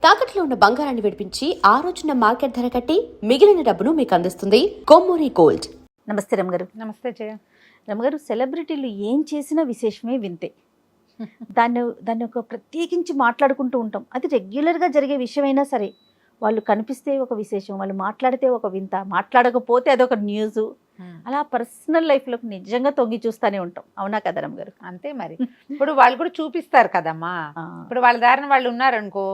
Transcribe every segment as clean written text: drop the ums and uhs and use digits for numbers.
తాకట్లో ఉన్న బంగారాన్ని విడిపించి ఆ రోజున మార్కెట్ ధర కట్టి మిగిలిన డబ్బును మీకు అందిస్తుంది కొమ్మూరి గోల్డ్. నమస్తే రమగారు. నమస్తే జయ. రమగారు, సెలబ్రిటీలు ఏం చేసినా విశేషమే వింతే. దాన్ని ఒక ప్రత్యేకించి మాట్లాడుకుంటూ ఉంటాం. అది రెగ్యులర్గా జరిగే విషయమైనా సరే, వాళ్ళు కనిపిస్తే ఒక విశేషం, వాళ్ళు మాట్లాడితే ఒక వింత, మాట్లాడకపోతే అదొక న్యూస్. అలా పర్సనల్ లైఫ్లోకి నిజంగా తొంగి చూస్తూనే ఉంటాం. అవునా కదా రమగారు? అంతే మరి. ఇప్పుడు వాళ్ళు కూడా చూపిస్తారు కదమ్మా. ఇప్పుడు వాళ్ళ దారిన వాళ్ళు ఉన్నారనుకో,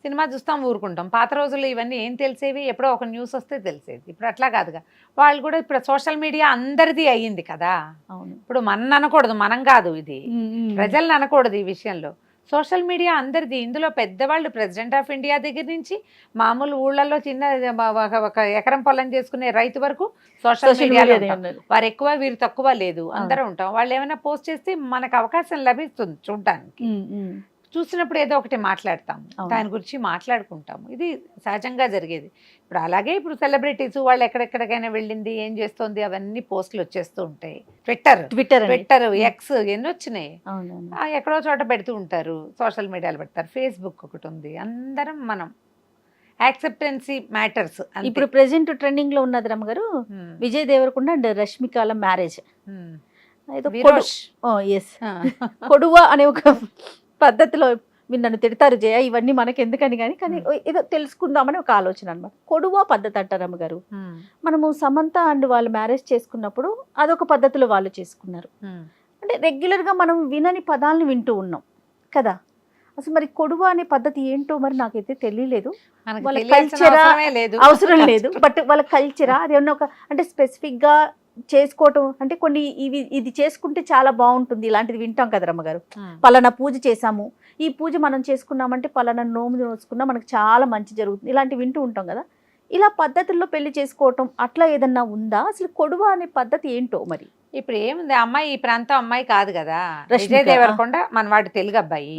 సినిమా చూస్తాం, ఊరుకుంటాం. పాత రోజుల్లో ఇవన్నీ ఏం తెలిసేవి, ఎప్పుడో ఒక న్యూస్ వస్తే తెలిసేది. ఇప్పుడు అట్లా కాదుగా. వాళ్ళు కూడా ఇప్పుడు సోషల్ మీడియా అందరిది అయ్యింది కదా. అవును. ఇప్పుడు మన అనకూడదు, మనం కాదు, ఇది ప్రజల్ని అనకూడదు ఈ విషయంలో. సోషల్ మీడియా అందరిది. ఇందులో పెద్దవాళ్ళు ప్రెసిడెంట్ ఆఫ్ ఇండియా దగ్గర నుంచి మామూలు ఊళ్ళల్లో చిన్న ఒక ఎకరం పొలం చేసుకునే రైతు వరకు సోషల్ మీడియాలో వారు ఎక్కువ వీరు తక్కువ లేదు, అందరూ ఉంటాం. వాళ్ళు ఏమైనా పోస్ట్ చేస్తే మనకు అవకాశం లభిస్తుంది చూడటానికి. చూసినప్పుడు ఏదో ఒకటి మాట్లాడతాము, దాని గురించి మాట్లాడుకుంటాము. ఇది సహజంగా జరిగేది. ఇప్పుడు అలాగే ఇప్పుడు సెలబ్రిటీస్ వాళ్ళు ఎక్కడెక్కడికైనా వెళ్ళింది, ఏం చేస్తుంది, అవన్నీ పోస్టులు వచ్చేస్తూ ఉంటాయి. ట్విట్టర్ ఎక్స్ ఎన్ని వచ్చినాయి, ఎక్కడో చోట పెడుతూ ఉంటారు, సోషల్ మీడియాలో పెడతారు. ఫేస్బుక్ ఒకటి ఉంది. అందరం మనం యాక్సెప్టెన్సీ మ్యాటర్స్. ఇప్పుడు ప్రెసెంట్ ట్రెండింగ్ లో ఉన్నది రమగారు, విజయ్ దేవరకొండ అండ్ రష్మికాల మ్యారేజ్. కొడువ అనే ఒక పద్ధతిలో మీరు నన్ను తిడతారు జయ, ఇవన్నీ మనకి ఎందుకని కానీ ఏదో తెలుసుకుందామని ఒక ఆలోచన అనమాట. కొడువ పద్ధతి అంటారు అమ్మగారు. మనము సమంత అండ్ వాళ్ళు మ్యారేజ్ చేసుకున్నప్పుడు అదొక పద్ధతిలో వాళ్ళు చేసుకున్నారు. అంటే రెగ్యులర్గా మనం వినని పదాలను వింటూ ఉన్నాం కదా. అసలు మరి కొడువ అనే పద్ధతి ఏంటో మరి నాకైతే తెలియలేదు. వాళ్ళ కల్చరా అవసరం లేదు, బట్ వాళ్ళ కల్చరా అదేమన్నా ఒక అంటే స్పెసిఫిక్గా చేసుకోవటం అంటే కొన్ని ఇది చేసుకుంటే చాలా బాగుంటుంది, ఇలాంటిది వింటాం కదా రమ్మగారు. పలానా పూజ చేసాము, ఈ పూజ మనం చేసుకున్నామంటే పలానా నోము నోసుకున్నా మనకు చాలా మంచి జరుగుతుంది, ఇలాంటివి వింటూ ఉంటాం కదా. ఇలా పద్ధతుల్లో పెళ్లి చేసుకోవటం అట్లా ఏదన్నా ఉందా? అసలు కొడువ అనే పద్ధతి ఏంటో మరి. ఇప్పుడు ఏముంది, అమ్మాయి ఈ ప్రాంతం అమ్మాయి కాదు కదా. విజయ్ దేవరకొండ మన వాడి తెలుగు అబ్బాయి,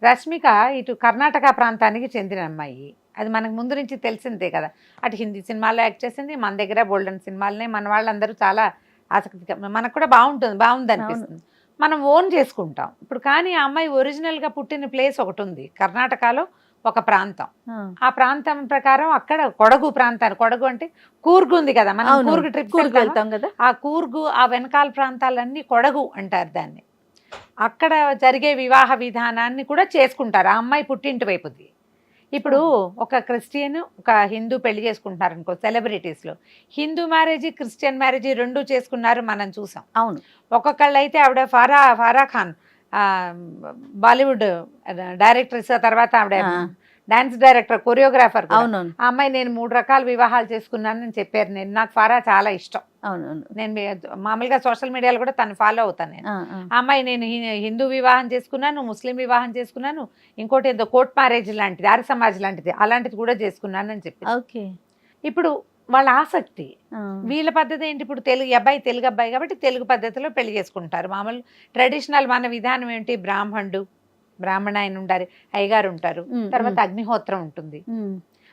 రష్మిక ఇటు కర్ణాటక ప్రాంతానికి చెందిన అమ్మాయి. అది మనకు ముందు నుంచి తెలిసిందే కదా. అటు హిందీ సినిమాల్లో యాక్ట్ చేసింది, మన దగ్గర బోల్డెన్ సినిమాలనే మన వాళ్ళందరూ చాలా ఆసక్తిగా, మనకు కూడా బాగుంది అనిపిస్తుంది, మనం ఓన్ చేసుకుంటాం ఇప్పుడు. కానీ ఆ అమ్మాయి ఒరిజినల్గా పుట్టిన ప్లేస్ ఒకటి ఉంది కర్ణాటకలో, ఒక ప్రాంతం. ఆ ప్రాంతం ప్రకారం అక్కడ కొడగు ప్రాంతాన్ని, కొడగు అంటే కూర్గు ఉంది కదా, మనం కూర్గు ట్రిప్ వెళ్తాం కదా, ఆ కూర్గు ఆ వెనకాల ప్రాంతాలన్నీ కొడగు అంటారు దాన్ని. అక్కడ జరిగే వివాహ విధానాన్ని కూడా చేసుకుంటారు ఆ అమ్మాయి పుట్టింటి వైపుది. ఇప్పుడు ఒక క్రిస్టియన్ ఒక హిందూ పెళ్లి చేసుకుంటున్నారు అనుకో, సెలబ్రిటీస్లో హిందూ మ్యారేజ్ క్రిస్టియన్ మ్యారేజ్ రెండు చేసుకున్నారు, మనం చూసాం. అవును. ఒక్కొక్కళ్ళు అయితే ఆవిడ ఫారా ఖాన్ బాలీవుడ్ డైరెక్టర్స్, తర్వాత ఆవిడ డాన్స్ డైరెక్టర్, కొరియోగ్రాఫర్. అవును. ఆ అమ్మాయి నేను 3 రకాల వివాహాలు చేసుకున్నానని చెప్పారు. నాకు ఫారా చాలా ఇష్టం. అవును. నేను మామూలుగా సోషల్ మీడియాలో కూడా తను ఫాలో అవుతాను నేను. ఆ అమ్మాయి నేను హిందూ వివాహం చేసుకున్నాను, ముస్లిం వివాహం చేసుకున్నాను, ఇంకోటి ఏదో కోర్ట్ మ్యారేజ్ లాంటిది, ఆర్య సమాజ్ లాంటిది, అలాంటిది కూడా చేసుకున్నాను అని చెప్పి. ఓకే. ఇప్పుడు వాళ్ళ ఆసక్తి, వీళ్ళ పద్ధతి ఏంటి, ఇప్పుడు తెలుగు అబ్బాయి కాబట్టి తెలుగు పద్ధతిలో పెళ్లి చేసుకుంటారు. మామూలు ట్రెడిషనల్ మన విధానం ఏంటి, బ్రాహ్మణ ఆయన ఉండాలి, అయ్యగారు ఉంటారు, తర్వాత అగ్నిహోత్రం ఉంటుంది,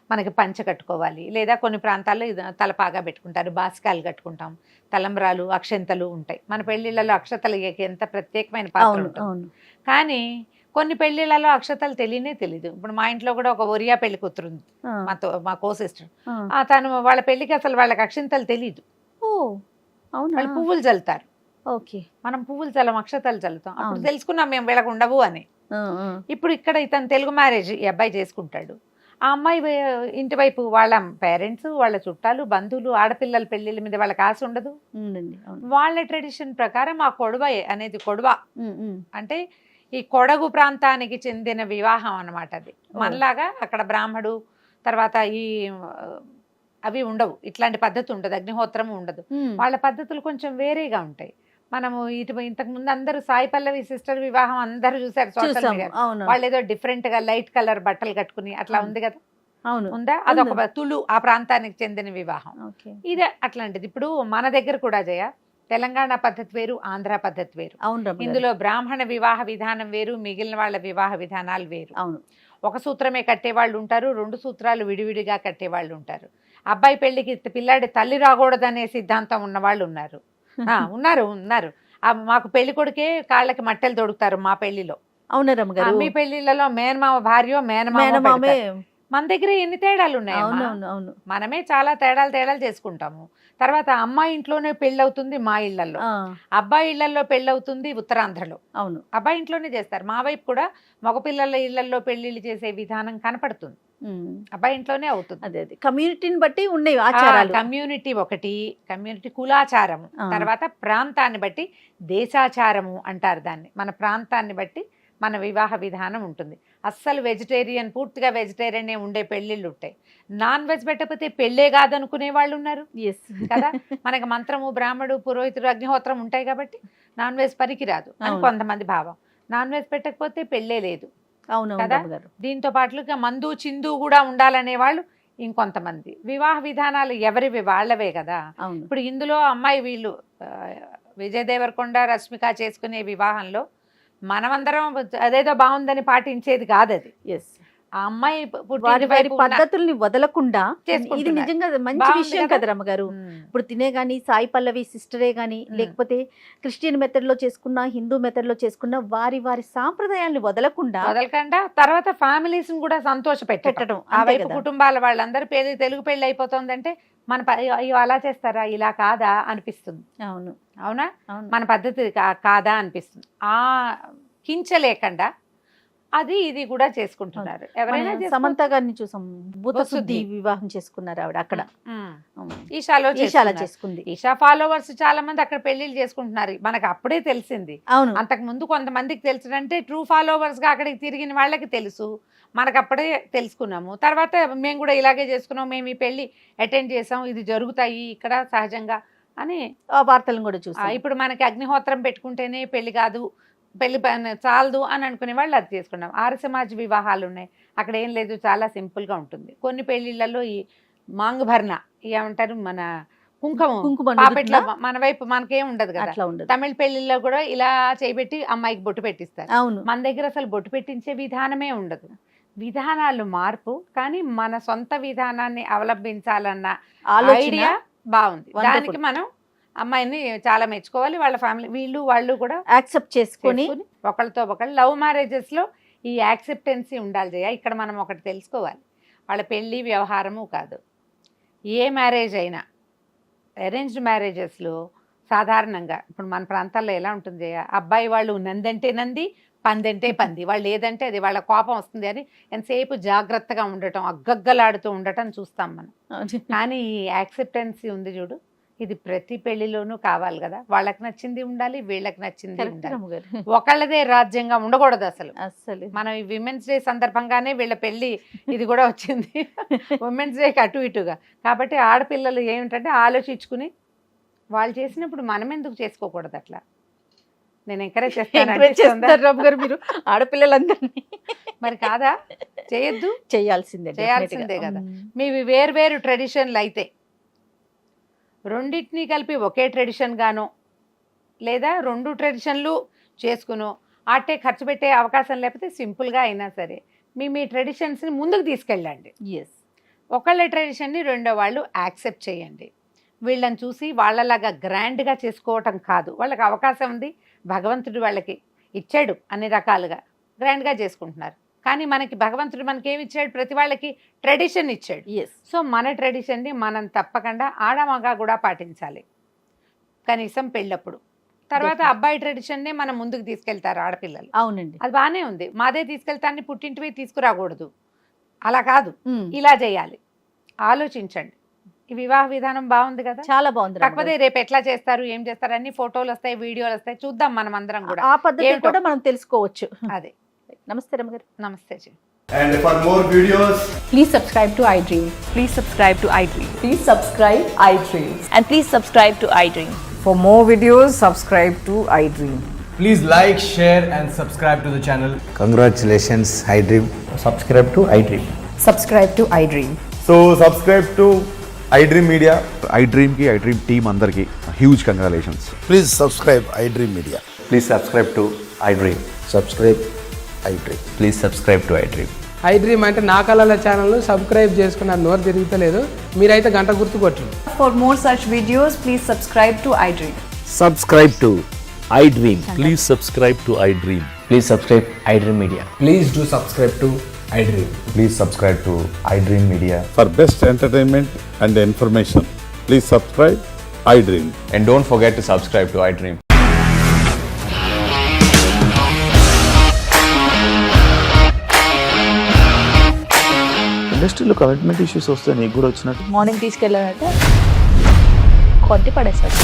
మనకి పంచ కట్టుకోవాలి, లేదా కొన్ని ప్రాంతాల్లో తలపాగా పెట్టుకుంటారు, బాసికాలు కట్టుకుంటాం, తలంబ్రాలు అక్షంతలు ఉంటాయి. మన పెళ్లిళ్ళలో అక్షతలు ఎంత ప్రత్యేకమైన పాత్ర ఉంటుంది. కానీ కొన్ని పెళ్లిళ్ళలో అక్షతలు తెలీదు. ఇప్పుడు మా ఇంట్లో కూడా ఒక ఒరియా పెళ్లి కూతురుంది, మా కో సిస్టర్. తను వాళ్ళ పెళ్లికి అసలు వాళ్ళకి అక్షంతలు తెలీదు. వాళ్ళు పువ్వులు చల్లుతారు. ఓకే. మనం పువ్వులు చల్లం, అక్షతలు చల్లుతాం. అప్పుడు తెలుసుకున్నాం మేము వీళ్ళకు ఉండవు అని. ఇప్పుడు ఇక్కడ ఇతను తెలుగు మ్యారేజ్ ఈ అబ్బాయి చేసుకుంటాడు. ఆ అమ్మాయి ఇంటి వైపు వాళ్ళ పేరెంట్స్, వాళ్ళ చుట్టాలు, బంధువులు, ఆడపిల్లల పెళ్లిళ్ళ మీద వాళ్ళకి ఆశ ఉండదు. వాళ్ళ ట్రెడిషన్ ప్రకారం ఆ కొడవ అనేది, కొడవ అంటే ఈ కొడగు ప్రాంతానికి చెందిన వివాహం అన్నమాట. అది మనలాగా అక్కడ బ్రాహ్మడు తర్వాత అవి ఉండవు, ఇట్లాంటి పద్ధతి ఉండదు, అగ్నిహోత్రం ఉండదు. వాళ్ళ పద్ధతులు కొంచెం వేరేగా ఉంటాయి. మనము ఇంతకు ముందు అందరూ సాయి పల్లవి సిస్టర్ వివాహం అందరూ చూసారు సోషల్ మీడియా. వాళ్ళు ఏదో డిఫరెంట్ గా లైట్ కలర్ బట్టలు కట్టుకుని అట్లా ఉంది కదా, ఉందా? అదొక తులు ఆ ప్రాంతానికి చెందిన వివాహం. ఇదే అట్లాంటిది. ఇప్పుడు మన దగ్గర కూడా జయ, తెలంగాణ పద్ధతి వేరు, ఆంధ్ర పద్ధతి వేరు. ఇందులో బ్రాహ్మణ వివాహ విధానం వేరు, మిగిలిన వాళ్ళ వివాహ విధానాలు వేరు. ఒక సూత్రమే కట్టేవాళ్ళు ఉంటారు, 2 సూత్రాలు విడివిడిగా కట్టేవాళ్ళు ఉంటారు. అబ్బాయి పెళ్లికి పిల్లాడి తల్లి రాకూడదనే సిద్ధాంతం ఉన్న వాళ్ళు ఉన్నారు. ఉన్నారు. మాకు పెళ్లి కొడుకే కాళ్ళకి మట్టెలు తొడుగుతారు మా పెళ్లిలో, అవునా రమ్మగారు? మీ పెళ్లిళ్ళలో మేనమామ భార్య మేనమామ మేనమామే. పెడతారు. మన దగ్గర ఎన్ని తేడాలు ఉన్నాయి? అవును. మనమే చాలా తేడాలు చేసుకుంటాము. తర్వాత అమ్మాయి ఇంట్లోనే పెళ్ళవుతుంది మా ఇళ్లలో, అబ్బాయి ఇళ్లలో పెళ్ళవుతుంది ఉత్తరాంధ్రలో. అవును, అబ్బాయి ఇంట్లోనే చేస్తారు. మా వైపు కూడా మగపిల్లల ఇళ్లలో పెళ్లిళ్ళు చేసే విధానం కనపడుతుంది. అబ్బాయి ఇంట్లోనే అవుతుంది. అదే కమ్యూనిటీని బట్టి ఉన్నాయి ఆచారాలు. కమ్యూనిటీ ఒకటి, కమ్యూనిటీ కులాచారము, తర్వాత ప్రాంతాన్ని బట్టి దేశాచారము అంటారు దాన్ని. మన ప్రాంతాన్ని బట్టి మన వివాహ విధానం ఉంటుంది. అస్సలు వెజిటేరియన్, పూర్తిగా వెజిటేరియన్ ఉండే పెళ్ళిళ్ళు ఉంటాయి. నాన్ వెజ్ పెట్టకపోతే పెళ్ళే కాదనుకునే వాళ్ళు ఉన్నారు కదా. మనకి మంత్రము, బ్రాహ్మడు, పురోహితుడు, అగ్నిహోత్రం ఉంటాయి కాబట్టి నాన్ వెజ్ పనికిరాదు అని కొంతమంది భావం. నాన్ వెజ్ పెట్టకపోతే పెళ్ళే లేదు కదా. దీంతో పాటుగా మందు చిందు కూడా ఉండాలనే వాళ్ళు ఇంకొంతమంది. వివాహ విధానాలు ఎవరివి వాళ్ళవే కదా. ఇప్పుడు ఇందులో అమ్మాయి వీళ్ళు విజయ్ దేవరకొండ, రష్మిక చేసుకునే వివాహంలో మనమందరం అదేదో బాగుందని పాటించేది కాదు అది. ఆ అమ్మాయి వారి పద్ధతుల్ని వదలకుండా, ఇది నిజంగా మంచి విషయం కదా రమ్మగారు. ఇప్పుడు తినే గాని సాయి పల్లవి సిస్టరే గాని, లేకపోతే క్రిస్టియన్ మెథడ్ లో చేసుకున్నా, హిందూ మెథడ్ లో చేసుకున్నా, వారి సాంప్రదాయాన్ని వదలకుండా తర్వాత ఫ్యామిలీస్ కూడా సంతోష పెట్టడం. ఆ వైపు కుటుంబాల వాళ్ళందరూ తెలుగు పెళ్లి అయిపోతుందంటే మన అలా చేస్తారా, ఇలా కాదా అనిపిస్తుంది. అవునా, మన పద్ధతి కాదా అనిపిస్తుంది. ఆ కించలేకుండా అది ఇది కూడా చేసుకుంటున్నారు. ఎవరైనా సమంత గారిని చూసాం, భూతశుద్ధి వివాహం చేసుకున్నారు ఆవిడ అక్కడ. ఈషాలో చేసుకుంది. ఈషా ఫాలోవర్స్ చాలా మంది అక్కడ పెళ్లిళ్ళు చేసుకుంటున్నారు. మనకు అప్పుడే తెలిసింది. అంతకు ముందు కొంతమందికి తెలుసుంటే ట్రూ ఫాలోవర్స్ గా అక్కడికి తిరిగిన వాళ్ళకి తెలుసు, మనకు అప్పుడే తెలుసుకున్నాము. తర్వాత మేము కూడా ఇలాగే చేసుకున్నాం, మేము ఈ పెళ్లి అటెండ్ చేసాం, ఇది జరుగుతాయి ఇక్కడ సహజంగా అని వార్తలను కూడా చూసాం. ఇప్పుడు మనకి అగ్నిహోత్రం పెట్టుకుంటేనే పెళ్లి కాదు, పెళ్లి చాలదు అని అనుకునే వాళ్ళు అది చేసుకున్నాం. ఆర్య సమాజ్ వివాహాలు ఉన్నాయి, అక్కడ ఏం లేదు, చాలా సింపుల్గా ఉంటుంది. కొన్ని పెళ్లిళ్ళలో ఈ మాంగభరణ ఏమంటారు, మన కుంకుమ పాపెట్లో, మన వైపు మనకేం ఉండదు కదా. తమిళ పెళ్లిళ్ళలో కూడా ఇలా చేయబెట్టి అమ్మాయికి బొట్టు పెట్టిస్తారు. మన దగ్గర అసలు బొట్టు పెట్టించే విధానమే ఉండదు. విధానాలు మార్పు, కానీ మన సొంత విధానాన్ని అవలంబించాలన్న ఐడియా బాగుంది. దానికి మనం అమ్మాయిని చాలా మెచ్చుకోవాలి. వాళ్ళ ఫ్యామిలీ వాళ్ళు కూడా యాక్సెప్ట్ చేసుకొని ఒకళ్ళతో ఒకళ్ళు. లవ్ మ్యారేజెస్ లో ఈ యాక్సెప్టెన్సీ ఉండాలి జయ. ఇక్కడ మనం ఒకటి తెలుసుకోవాలి, వాళ్ళ పెళ్లి వ్యవహారము కాదు. ఏ మ్యారేజ్ అయినా అరేంజ్డ్ మ్యారేజెస్లో సాధారణంగా ఇప్పుడు మన ప్రాంతాల్లో ఎలా ఉంటుంది జయ, అబ్బాయి వాళ్ళు నందంటే నంది, పందంటే పంది, వాళ్ళు ఏదంటే అది, వాళ్ళ కోపం వస్తుంది అని ఎంతసేపు జాగ్రత్తగా ఉండటం, అగ్గగ్గలాడుతూ ఉండటం చూస్తాం మనం. కానీ ఈ యాక్సెప్టెన్సీ ఉంది చూడు, ఇది ప్రతి పెళ్లిలోనూ కావాలి కదా. వాళ్ళకి నచ్చింది ఉండాలి, వీళ్ళకి నచ్చింది ఉండాలి. ఒకళ్ళదే రాజ్యంగా ఉండకూడదు అసలు. మనం ఈ విమెన్స్ డే సందర్భంగానే వీళ్ళ పెళ్లి ఇది కూడా వచ్చింది, ఉమెన్స్ డేకి అటు ఇటుగా. కాబట్టి ఆడపిల్లలు ఏమిటంటే ఆలోచించుకుని వాళ్ళు చేసినప్పుడు మనం ఎందుకు చేసుకోకూడదు అట్లా. నేను ఎంకరేజ్ చేస్తాను మీరు ఆడపిల్లలందరినీ. మరి కాదా, చేయొద్దు, చేయాల్సిందే కదా. మీవి వేరు ట్రెడిషన్లు అయితే రెండింటినీ కలిపి ఒకే ట్రెడిషన్ గానో, లేదా రెండు ట్రెడిషన్లు చేసుకునో, అట్టే ఖర్చు పెట్టే అవకాశం లేకపోతే సింపుల్గా అయినా సరే మీ ట్రెడిషన్స్ని ముందుకు తీసుకెళ్ళండి. ఒకళ్ళ ట్రెడిషన్ని రెండో వాళ్ళు యాక్సెప్ట్ చేయండి. వీళ్ళని చూసి వాళ్ళలాగా గ్రాండ్గా చేసుకోవటం కాదు. వాళ్ళకి అవకాశం ఉంది, భగవంతుడు వాళ్ళకి ఇచ్చాడు, అన్ని రకాలుగా గ్రాండ్గా చేసుకుంటున్నారు. కానీ మనకి భగవంతుడు మనకేమి ఇచ్చాడు, ప్రతి వాళ్ళకి ట్రెడిషన్ ఇచ్చాడు. సో మన ట్రెడిషన్ని మనం తప్పకుండా ఆడమగా కూడా పాటించాలి, కనీసం పెళ్ళప్పుడు. తర్వాత అబ్బాయి ట్రెడిషన్నే మనం ముందుకు తీసుకెళ్తారు ఆడపిల్లలు. అవునండి, అది బాగానే ఉంది. మాదే తీసుకెళ్తాన్ని పుట్టింటివి తీసుకురాకూడదు, అలా కాదు, ఇలా చేయాలి. ఆలోచించండి. ఈ వివాహ విధానం బాగుంది కదా, చాలా బాగుంది. కాకపోతే రేపు ఎట్లా చేస్తారు, ఏం చేస్తారు, అన్ని ఫోటోలు వస్తాయి, వీడియోలు వస్తాయి, చూద్దాం మనం అందరం కూడా. ఆ పద్ధతి కూడా మనం తెలుసుకోవచ్చు. అదే. నమస్తే రమ్మగారు. నమస్తే G. And for more videos, please subscribe to iDream. Please subscribe to iDream. Please subscribe iDream. And please subscribe to iDream. For more videos, subscribe to iDream. please like, share and subscribe to the channel. Congratulations, iDream. Subscribe to iDream. Subscribe to iDream. So subscribe to iDream Media. iDream ki iDream team andarki huge congratulations. Please subscribe iDream Media. Please subscribe to iDream. Subscribe iDream. Please subscribe to iDream. iDream అంటే నా కళల channel subscribe చేసుకున్న నోరు తిరుగుతలేదు, మీరైతే గంట గుర్తు కొట్టండి. For more such videos, please subscribe to iDream. Subscribe to iDream. Please subscribe to iDream. Please subscribe iDream Media. Please do subscribe to iDream. Please subscribe to iDream Media. For best entertainment and information, please subscribe iDream. And don't forget to subscribe to iDream. ఇండస్ట్రీలో commitment issues వస్తే నీకు కూడా వచ్చినట్టు morning తీసుకెళ్ళాలంటే కొట్టి పడేస్తారు.